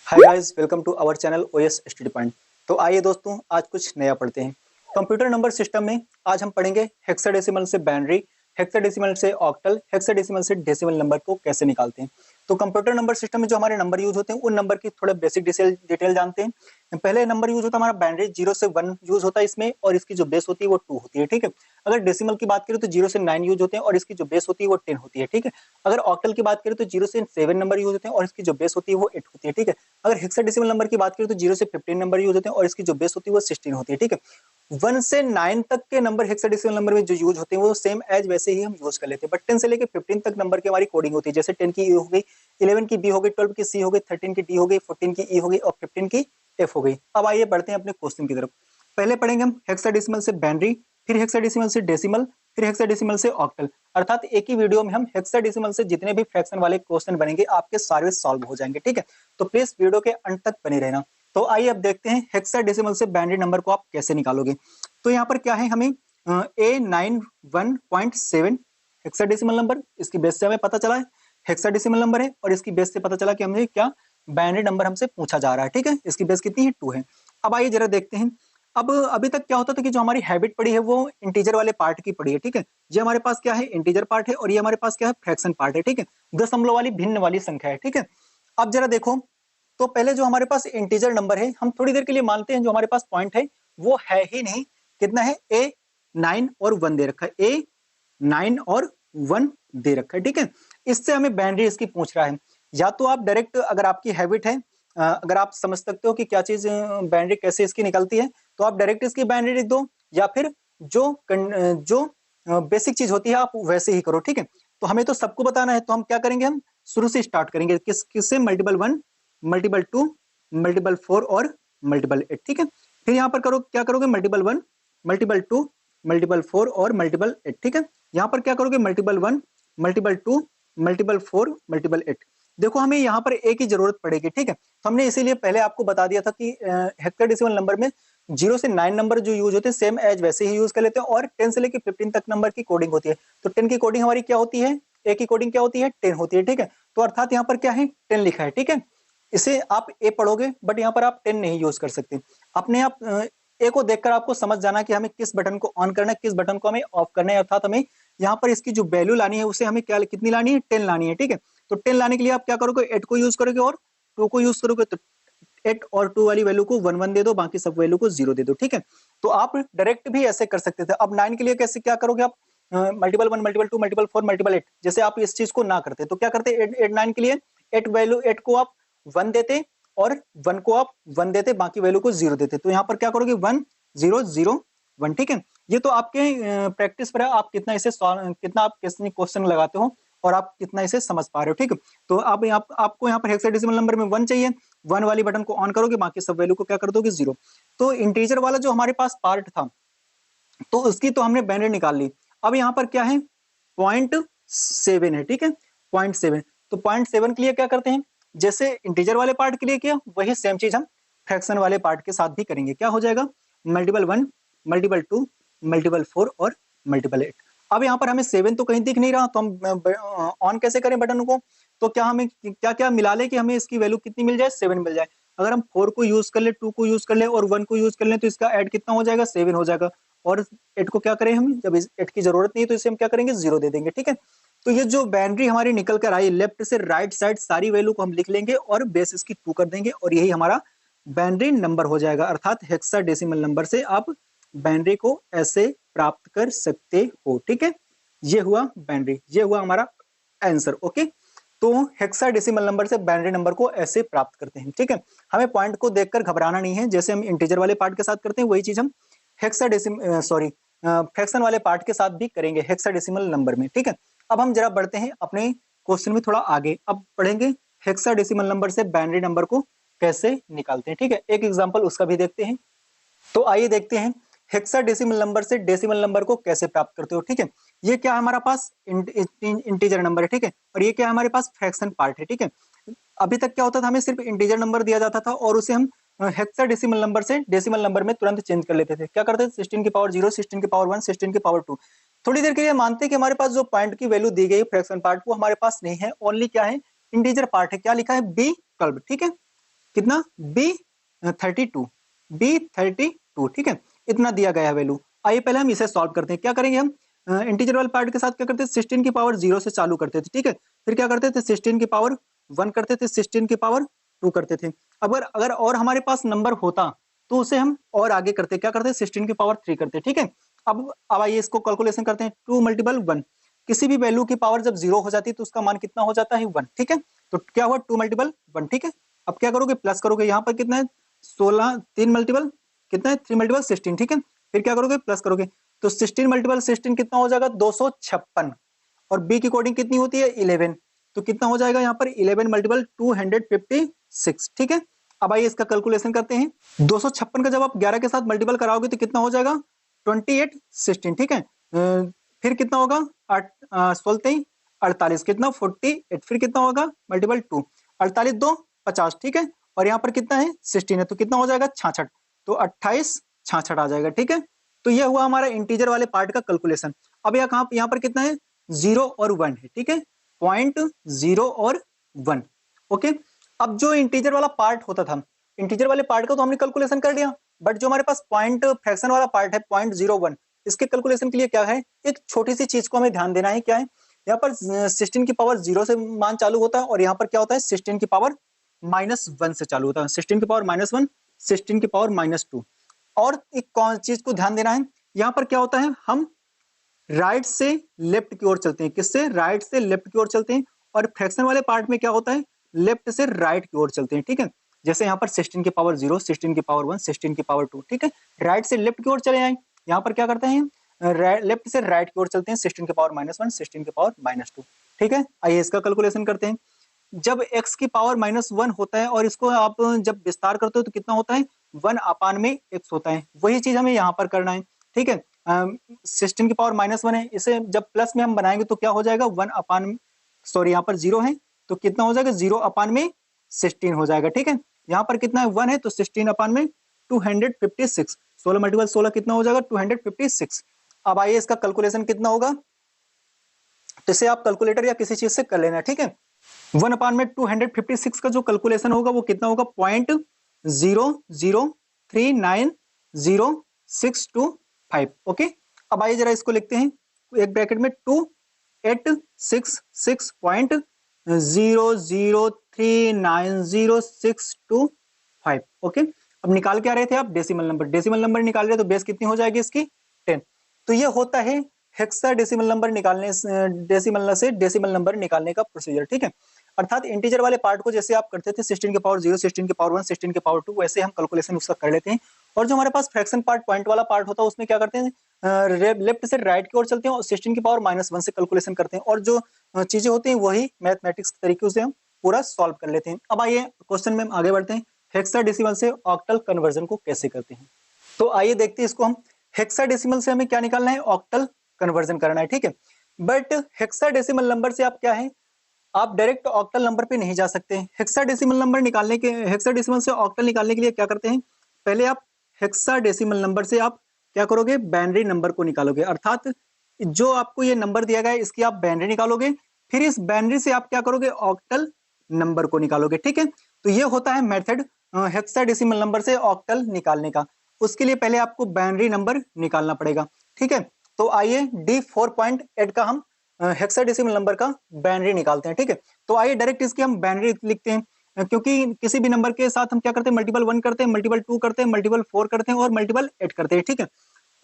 Hi guys, welcome to our channel OS study point. तो आइए दोस्तों, आज कुछ नया पढ़ते हैं। कंप्यूटर नंबर सिस्टम में आज हम पढ़ेंगे हेक्साडेसिमल से बाइनरी, हेक्साडेसिमल से ऑक्टल, हेक्साडेसिमल से डेसिमल नंबर को कैसे निकालते हैं। तो कंप्यूटर नंबर सिस्टम में जो हमारे नंबर यूज होते हैं उन नंबर की थोड़े बेसिक डिटेल जानते हैं। पहले नंबर यूज होता है हमारा बाइनरी, 0 से 1 यूज होता है इसमें, और इसकी जो बेस होती है वो 2 होती है। ठीक है। अगर डेसिमल की बात करें तो 0 से 9 यूज होते हैं और इसकी जो बेस होती है वो 10 होती है। ठीक है। अगर ऑक्टल की बात करें तो 0 से 7 नंबर यूज होते हैं और इसकी जो बेस होती है वो 8 होती है। ठीक है। अगर हेक्साडेसिमल नंबर की बात करें तो 0 से 15 नंबर यूज होते हैं और इसकी जो बेस होती है वो 16 होती है। ठीक है। 1 से 9 तक के नंबर हेक्साडेसिमल नंबर में जो यूज होते हैं वो सेम एज वैसे ही हम यूज कर लेते हैं, बट 10 से लेके 15 तक नंबर की हमारी कोडिंग होती है। जैसे 10 की ई हो गई, 11 की बी हो गई, 12 की सी हो गई, 13 की डी हो गई, 14 की ई हो गई और 15 की एफ हो गई। अब आइए बढ़ते हैं अपने क्वेश्चन की तरफ। पहले पढ़ेंगे हम हेक्साडेसिमल से बाइनरी, फिर हेक्साडेसिमल से डेसिमल, फिर हेक्साडेसिमल से ऑक्टल। अर्थात एक ही वीडियो में हम हेक्साडेसिमल से जितने भी फ्रैक्शन वाले क्वेश्चन बनेंगे आपके सारे सॉल्व हो जाएंगे। ठीक है। तो प्लीज वीडियो के अंत तक बने रहना। तो आइए अब देखते हैं हेक्साडेसिमल से बाइनरी नंबर को आप कैसे निकालोगे। तो यहाँ पर क्या है, हमें A91.7 हेक्साडेसिमल नंबर, इसकी बेस से हमें पता चला है हेक्साडेसिमल नंबर है, और इसकी बेस से पता चला कि हमें क्या बाइनरी नंबर हमसे पूछा जा रहा है। ठीक है। इसकी बेस कितनी है, 2 है। अब आइए जरा देखते हैं। अब अभी तक क्या होता था कि जो हमारी हैबिट पड़ी है वो इंटीजर वाले पार्ट की पड़ी है। ठीक है। ये हमारे पास क्या है, इंटीजर पार्ट है, और ये हमारे पास क्या है, फ्रैक्शन पार्ट है। ठीक है। दशमलव वाली भिन्न वाली संख्या है। ठीक है। अब जरा देखो, तो पहले जो हमारे पास इंटीजर नंबर है हम थोड़ी देर के लिए मानते हैं जो हमारे पास पॉइंट है वो है ही नहीं। कितना है, A9 और 1 दे रखा है, A9 और 1 दे रखा है। ठीक है। इससे हमें बाइनरी इसकी पूछ रहा है। या तो आप डायरेक्ट, अगर आपकी हैबिट है, अगर आप समझ सकते हो कि क्या चीज बाइनरी कैसे इसकी निकलती है, तो आप डायरेक्ट इसकी बाइनरी लिख दो, या फिर जो बेसिक चीज होती है आप वैसे ही करो। ठीक है। तो हमें तो सबको बताना है, तो हम क्या करेंगे, हम शुरू से स्टार्ट करेंगे किससे, मल्टीपल 1, मल्टीपल 2, मल्टीपल 4 और मल्टीपल 8। ठीक है। फिर यहाँ पर करो, क्या करोगे, मल्टीपल 1, मल्टीपल 2, मल्टीपल 4 और मल्टीपल 8। ठीक है। यहाँ पर क्या करोगे, मल्टीपल 1, मल्टीपल 2, मल्टीपल 4, मल्टीपल 8। देखो हमें यहाँ पर एक ही जरूरत पड़ेगी। ठीक है। तो हमने इसीलिए पहले आपको बता दिया था कि हेक्साडेसिमल नंबर में 0 से 9 नंबर जो यूज होते हैं सेम एज वैसे ही यूज कर लेते हैं, और 10 से लेकर 15 तक नंबर की कोडिंग होती है। तो 10 की कोडिंग हमारी क्या होती है, ए की कोडिंग क्या होती है, 10 होती है। ठीक है। तो अर्थात यहाँ पर क्या है, 10 लिखा है। ठीक है। इसे आप ए पढ़ोगे, बट यहाँ पर आप 10 नहीं यूज कर सकते। अपने आप ए को देखकर आपको समझ जाना कि हमें किस बटन को ऑन करना है, किस बटन को हमें ऑफ करना है। अर्थात हमें यहाँ पर इसकी जो वैल्यू लानी है उसे हमें क्या, कितनी लानी है, 10 लानी है। ठीक है। तो 10 लाने के लिए आप क्या करोगे, 8 को यूज करोगे और 2 को यूज करोगे। तो 8 और 2 वाली वैल्यू को 1 1 दे दो, बाकी सब वैल्यू को 0 दे दो। ठीक है। तो आप डायरेक्ट भी ऐसे कर सकते थे। अब 9 के लिए कैसे क्या करोगे आप, मल्टीपल 1, मल्टीपल 2, मल्टीपल 4, मल्टीपल 8। जैसे आप इस चीज को ना करते तो क्या करते, 8 9 के लिए 8 को आप 1 देते, और 1 को आप 1 देते, बाकी वैल्यू को 0 देते। तो यहाँ पर क्या करोगे, 1 0 0 1। ठीक है। ये तो आपके प्रैक्टिस पर है, आप कितना इसे कितना आप क्वेश्चन लगाते हो और आप कितना इसे समझ पा रहे हो। ठीक है। तो आप आपको यहाँ पर हेक्साडेसिमल नंबर में 1 चाहिए, 1 वाली बटन को ऑन करोगे, बाकी सब वैल्यू को क्या कर दोगे, 0। तो इंटीजर वाला जो हमारे पास पार्ट था, तो उसकी तो हमने बाइनरी निकाल ली। अब यहाँ पर क्या है, 0.7 है। ठीक है। 0.7। तो 0.7 के लिए क्या करते हैं, जैसे इंटीजर वाले पार्ट के लिए किया वही सेम चीज हम फ्रैक्शन वाले पार्ट के साथ भी करेंगे। क्या हो जाएगा, मल्टीपल 1, मल्टीपल 2, मल्टीपल 4 और मल्टीपल 8। अब यहाँ पर हमें 7 तो कहीं दिख नहीं रहा, तो हम ऑन कैसे करें बटन को। तो क्या हमें क्या क्या मिला ले कि हमें इसकी वैल्यू कितनी मिल जाए, 7 मिल जाए। अगर हम 4 को यूज कर ले, 2 को यूज कर ले और 1 को यूज कर ले, तो इसका ऐड कितना हो जाएगा, 7 हो जाएगा। और 8 को क्या करें हम, जब इस 8 की जरूरत नहीं है तो इसे हम क्या करेंगे, 0 दे देंगे। ठीक है। तो ये जो बाइनरी हमारी निकल कर आई, लेफ्ट से राइट साइड सारी वैल्यू को हम लिख लेंगे और बेस इसकी 2 कर देंगे, और यही हमारा बाइनरी नंबर हो जाएगा। अर्थात हेक्साडेसिमल नंबर से आप बाइनरी को ऐसे प्राप्त कर सकते हो। ठीक है। ये हुआ बाइनरी, ये हुआ हमारा आंसर। ओके। तो हेक्साडेसिमल नंबर से बाइनरी नंबर को ऐसे प्राप्त करते हैं। ठीक है। हमें पॉइंट को देखकर घबराना नहीं है, जैसे हम इंटीजर वाले पार्ट के साथ करते हैं वही चीज हम फ्रैक्शन वाले पार्ट के साथ भी करेंगे हेक्साडेसिमल नंबर में। ठीक है। अब हम जरा बढ़ते हैं अपने क्वेश्चन में थोड़ा आगे, अब पढ़ेंगे हेक्साडेसिमल नंबर से बाइनरी नंबर को कैसे निकालते हैं। ठीक है। एक एग्जांपल उसका भी देखते हैं। तो आइए देखते हैं हेक्साडेसिमल नंबर से डेसिमल नंबर को कैसे प्राप्त करते हो। ठीक है। ये क्या हमारा पास इंटीजर नंबर है। ठीक है। और ये क्या हमारे पास फ्रैक्शन पार्ट है। ठीक है। अभी तक क्या होता था, हमें सिर्फ इंटीजर नंबर दिया जाता था और उसे हम हेक्साडेसिमल नंबर से डेसिमल नंबर में तुरंत चेंज कर लेते थे। क्या करते थे, 16 की पावर 0, 16 की पावर 1, 16 की पावर 2। थोड़ी देर के लिए मानते हैं कि हमारे पास जो पॉइंट की वैल्यू दी गई फ्रैक्शन पार्ट वो हमारे पास नहीं है, ओनली क्या है, इंटीजर पार्ट है। क्या लिखा है, B12। ठीक है। कितना B32, ठीक है, इतना दिया गया है वैल्यू। आइए पहले हम इसे सॉल्व करते हैं। क्या करेंगे हम, इंटीजर वाले पार्ट के साथ क्या करते थे, 16 की पावर 0 से चालू करते थे, ठीक है, फिर क्या करते थे 16 की पावर 1 करते थे, 16 की पावर 2 करते थे। अगर अगर और हमारे पास नंबर होता तो उसे हम और आगे करते, क्या करते, 16 की पावर 3 करते, ठीक है। अब आइए इसको कैलकुलेशन करते हैं। 2 मल्टीपल 1, किसी भी वैल्यू की पावर जब 0 हो जाती है तो उसका मान कितना हो जाता है 1, ठीक है। तो क्या हुआ 2 मल्टीपल 1, ठीक है। अब क्या करोगे, प्लस करोगे, यहाँ पर कितना है 16, 3 मल्टीपल कितना है 3 मल्टीपल 16, ठीक है। फिर क्या करोगे, प्लस करोगे, तो 16 मल्टीपल 16 कितना हो जाएगा 256, और बी की कोडिंग कितनी होती है 11, तो कितना हो जाएगा यहाँ पर 11 मल्टीपल 256, ठीक है। अब आइए इसका कैलकुलेशन करते हैं। 256 का जब आप 11 के साथ मल्टीपल कराओगे तो कितना हो जाएगा 28 16, ठीक है। फिर कितना होगा 16 48, कितना 48, फिर कितना होगा मल्टीपल 2, 48 2 50, ठीक है। और यहाँ पर कितना है 16 है, तो कितना हो जाएगा 66, तो 28 66 आ जाएगा, ठीक है। तो यह हुआ हमारा इंटीजर वाले पार्ट का कैलकुलेशन। अब यहाँ पर कितना है 0 और 1 है, ठीक है, पॉइंट 0 और 1, ओके। अब जो इंटीजर वाला पार्ट होता था, इंटीजर वाले पार्ट का तो हमने कैलकुलेशन कर लिया, बट जो हमारे पास पॉइंट फ्रैक्शन वाला पार्ट है 0.01, इसके कैलकुलेशन के लिए क्या है, एक छोटी सी चीज को हमें ध्यान देना है। क्या है, यहाँ पर 16 की पावर 0 से मान चालू होता है, और यहाँ पर क्या होता है 16 की पावर -1 से चालू होता है, 16 की पावर -1, 16 की पावर -2। और एक कौन चीज को ध्यान देना है, यहाँ पर क्या होता है, हम राइट से लेफ्ट की ओर चलते हैं, किससे, राइट से लेफ्ट की ओर चलते हैं, और फ्रैक्शन वाले पार्ट में क्या होता है, लेफ्ट से राइट की ओर चलते हैं, ठीक है। जैसे यहाँ पर 16 की पावर 0, 16 की पावर 1, 16 की पावर 2, ठीक है, राइट से लेफ्ट की ओर चले आए। यहाँ पर क्या करते हैं, लेफ्ट से राइट की ओर चलते हैं, 16 की पावर -1, 16 की पावर -2, ठीक है। आइए इसका कैलकुलेशन करते हैं। जब x की पावर -1 होता है और इसको आप जब विस्तार करते हो तो कितना होता है 1 अपान में x होता है, वही चीज हमें यहाँ पर करना है, ठीक है। 16 की पावर -1 है, इसे जब प्लस में हम बनाएंगे तो क्या हो जाएगा 1 अपान, सॉरी यहाँ पर 0 है तो कितना हो जाएगा 0 अपान में 16 हो जाएगा, ठीक है। यहाँ पर कितना है 1 है तो 16 अपान में 256, 16 मल्टीपल 16 कितना हो जाएगा 256। अब आइए इसका कैलकुलेशन कितना होगा, तो इसे आप कैलकुलेटर या किसी चीज से कर लेना, ठीक है। 1 अपान में 256 का जो कैलकुलेशन होगा वो कितना होगा 0.0039065, ओके। अब आइए जरा इसको लिखते हैं, एक ब्रैकेट में 2866.0039065, ओके। अब निकाल के आ रहे थे आप डेसिमल नंबर, डेसिमल नंबर निकाल रहे तो बेस कितनी हो जाएगी इसकी 10। तो ये होता है हेक्साडेसिमल नंबर निकालने, डेसिमल से डेसिमल नंबर निकालने का प्रोसीजर, ठीक है। अर्थात इंटीजर वाले पार्ट को जैसे आप करते थे 16 की पावर 0, 16 की पावर 1, 16 की पावर 2, वैसे हम कैलकुलेशन उसका कर लेते हैं। और जो हमारे पास फ्रैक्शन पार्ट, पॉइंट वाला पार्ट होता है, उसमें क्या करते हैं, लेफ्ट से राइट की ओर चलते हैं और 16 की पावर -1 से कैलकुलेशन करते हैं, और जो चीजें होती हैं वही मैथमेटिक्स के तरीके से हम पूरा सॉल्व कर लेते हैं। अब आइए क्वेश्चन में हम आगे बढ़ते हैं, हेक्साडेसिमल से ऑक्टल कन्वर्जन को कैसे करते हैं। तो आइए देखते हैं इसको हम। हेक्साडेसिमल से हमें क्या निकालना है, ऑक्टल कन्वर्जन करना है, ठीक है। बट हेक्साडेसिमल नंबर से आप क्या है, आप डायरेक्ट ऑक्टल नंबर पे नहीं जा सकते। हेक्साडेसिमल नंबर निकालने के, हेक्साडेसिमल से ऑक्टल निकालने के लिए क्या करते हैं, पहले आप हेक्साडेसिमल नंबर से आप क्या करोगे, बाइनरी नंबर को निकालोगे, अर्थात जो आपको ये नंबर दिया गया है इसकी आप बाइनरी निकालोगे, फिर इस बाइनरी से आप क्या करोगे, ऑक्टल नंबर को निकालोगे, ठीक है। तो ये होता है मेथड हेक्साडेसिमल नंबर से ऑक्टल निकालने का। उसके लिए पहले आपको बाइनरी नंबर निकालना पड़ेगा, ठीक है। तो आइए D4.8 का हम हेक्साडेसिमल नंबर का बाइनरी निकालते हैं, ठीक है। तो आइए डायरेक्ट इसकी हम बाइनरी लिखते हैं, क्योंकि किसी भी नंबर के साथ हम क्या करते हैं, मल्टीपल 1 करते हैं, मल्टीपल 2 करते हैं, मल्टीपल 4 करते हैं और मल्टीपल 8 करते हैं, ठीक है।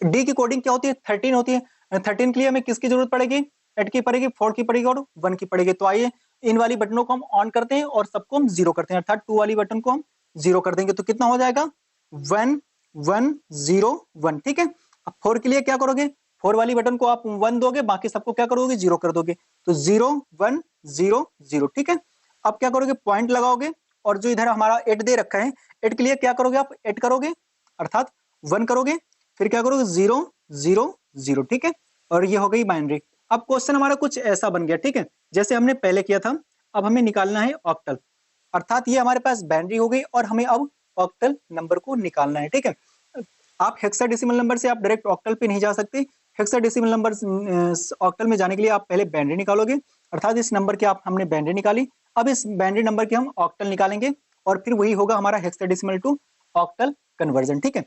डी की कोडिंग क्या होती है 13 होती है, 13 के लिए हमें किसकी जरूरत पड़ेगी, 8 की पड़ेगी, 4 की पड़ेगी और 1 की पड़ेगी। तो आइए इन वाली बटनों को हम ऑन करते हैं और सबको हम 0 करते हैं, अर्थात 2 वाली बटन को हम 0 कर देंगे, तो कितना हो जाएगा 1 1 0 1, ठीक है। अब 4 के लिए क्या करोगे, 4 वाली बटन को आप 1 दोगे, बाकी सबको क्या करोगे 0 कर दोगे, तो 0 1 0 0, ठीक है। अब क्या करोगे, पॉइंट लगाओगे, और जो इधर हमारा 8 दे रखा है, 8 के लिए क्या करोगे, आप 8 करोगे अर्थात 1 करोगे, फिर क्या करोगे 0 0 0, ठीक है। और ये हो गई बाइनरी। अब क्वेश्चन हमारा कुछ ऐसा बन गया, ठीक है, जैसे हमने पहले किया था। अब हमें निकालना है ऑक्टल, अर्थात ये हमारे पास बाइनरी हो गई और हमें अब ऑक्टल नंबर को निकालना है, ठीक है। आप हेक्साडेसिमल नंबर से आप डायरेक्ट ऑक्टल पे नहीं जा सकते। हेक्साडेसिमल नंबर ऑक्टल में जाने के लिए आप पहले बाइनरी निकालोगे, अर्थात इस नंबर की आप हमने बाइनरी निकाली। अब इस बाइनरी नंबर की हम ऑक्टल निकालेंगे और फिर वही होगा हमारा हेक्साडेसिमल टू ऑक्टल कन्वर्जन। ठीक है,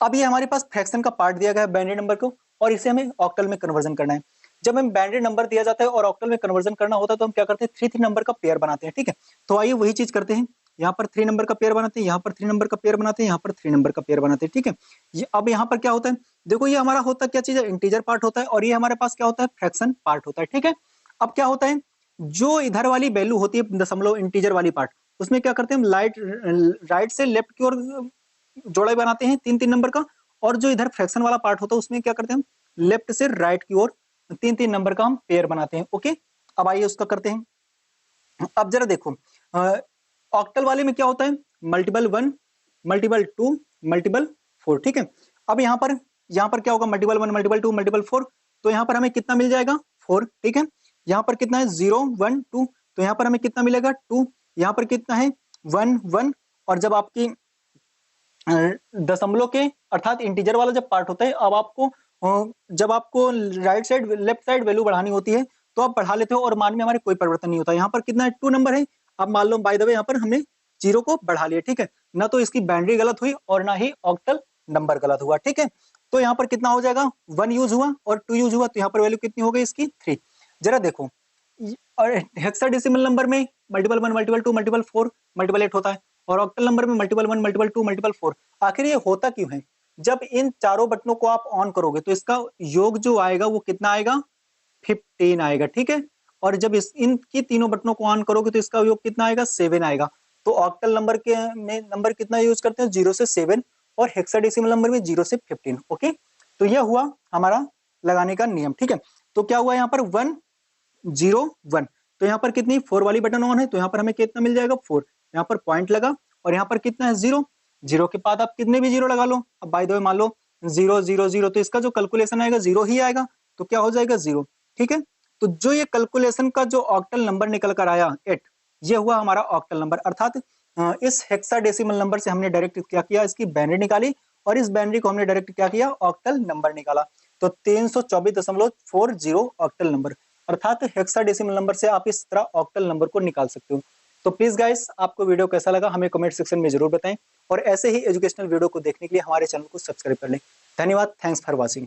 अब ये हमारे पास फ्रैक्शन का पार्ट दिया गया है बाइनरी नंबर को, और इसे हमें ऑक्टल में कन्वर्जन करना है। जब हमें बाइनरी नंबर दिया जाता है और ऑक्टल में कन्वर्जन करना होता है तो हम क्या करते हैं, 3 3 नंबर का पेयर बनाते हैं। ठीक है, तो आइए वही चीज करते हैं, यहाँ पर 3 नंबर का पेयर बनाते हैं, यहाँ पर 3 नंबर का पेयर बनाते हैं, यहाँ पर 3 नंबर का पेयर बनाते हैं। ठीक है, अब यहाँ पर क्या होता है, देखो ये हमारा होता क्या चीज है, इंटीजर पार्ट होता है, और ये हमारे पास क्या होता है, फ्रैक्शन पार्ट होता है। ठीक है, अब क्या होता है, जो इधर वाली वैल्यू होती है दशमलव इंटीजर वाली पार्ट, उसमें क्या करते हैं हम राइट से लेफ्ट की ओर जोड़े बनाते हैं 3 3 नंबर का, और जो इधर फ्रैक्शन वाला पार्ट होता है उसमें क्या करते हैं हम लेफ्ट से राइट की ओर 3 3 नंबर का हम पेयर बनाते हैं। ओके, अब आइए उसका करते हैं। अब जरा देखो ऑक्टल वाले में क्या होता है, मल्टीपल 1 मल्टीपल 2 मल्टीपल 4। ठीक है, अब यहाँ पर क्या होगा, मल्टीपल 1 मल्टीपल 2 मल्टीपल 4, तो यहाँ पर हमें कितना मिल जाएगा 4। ठीक है, यहाँ पर कितना है 0 1 2, तो यहाँ पर हमें कितना मिलेगा 2, यहाँ पर कितना है 1 1, और जब आपकी दशमलव के अर्थात इंटीजर वाला जब पार्ट होता है, अब आपको जब आपको right side left side value बढ़ानी होती है तो आप बढ़ा लेते हो और मान में हमारे कोई परिवर्तन नहीं होता। यहाँ पर कितना है 2 नंबर है, अब मान लो बाय द वे यहाँ पर हमने 0 को बढ़ा लिया। ठीक है, ना तो इसकी बाइनरी गलत हुई और ना ही ऑक्टल नंबर गलत हुआ। ठीक है, तो यहाँ पर कितना हो जाएगा, 1 यूज हुआ और 2 यूज हुआ, तो यहाँ पर वैल्यू कितनी हो गई इसकी 3। जरा देखो, और हेक्साडेसिमल नंबर में मल्टीपल 1 मल्टीपल 2 मल्टीपल 4 मल्टीपल 8 होता है, और ऑक्टल नंबर में मल्टीपल 1 मल्टीपल 2 मल्टीपल 4। आखिर ये होता क्यों है, जब इन चारों बटनों को आप ऑन करोगे तो इसका योग जो आएगा वो कितना आएगा, 15 आएगा। ठीक है, और जब इनकी तीनों बटनों को ऑन करोगे तो इसका योग कितना आएगा, 7 आएगा। तो ऑक्टल नंबर के में नंबर कितना यूज करते हैं, 0 से 7, और हेक्साडेसिमल नंबर में 0 से 15। ओके, तो यह हुआ हमारा लगाने का नियम। ठीक है, तो क्या हुआ यहाँ पर 1 0 1, तो यहाँ पर कितनी 4 वाली बटन ऑन है, तो यहाँ पर हमें कितना मिल जाएगा 4, यहाँ पर पॉइंट लगा, और यहाँ पर कितना है 0 0 के बाद आप कितने भी 0 लगा लो। अब बाय द वे मान लो 0 0 0, तो इसका जो कैलकुलेशन आएगा 0 ही आएगा, तो क्या हो जाएगा 0। ठीक है, तो जो ये कैलकुलेशन का जो ऑक्टल नंबर निकल कर आया 8, ये हुआ हमारा ऑक्टल नंबर। अर्थात इस हेक्साडेसिमल नंबर से हमने डायरेक्ट क्या किया, इसकी बाइनरी निकाली, और इस बाइनरी को हमने डायरेक्ट क्या किया, ऑक्टल नंबर निकाला। तो 324.40 ऑक्टल नंबर, अर्थात हेक्साडेसिमल नंबर से आप इस तरह ऑक्टल नंबर को निकाल सकते हो। तो प्लीज गाइस, आपको वीडियो कैसा लगा हमें कमेंट सेक्शन में जरूर बताएं, और ऐसे ही एजुकेशनल वीडियो को देखने के लिए हमारे चैनल को सब्सक्राइब कर लें। धन्यवाद, थैंक्स फॉर वॉचिंग।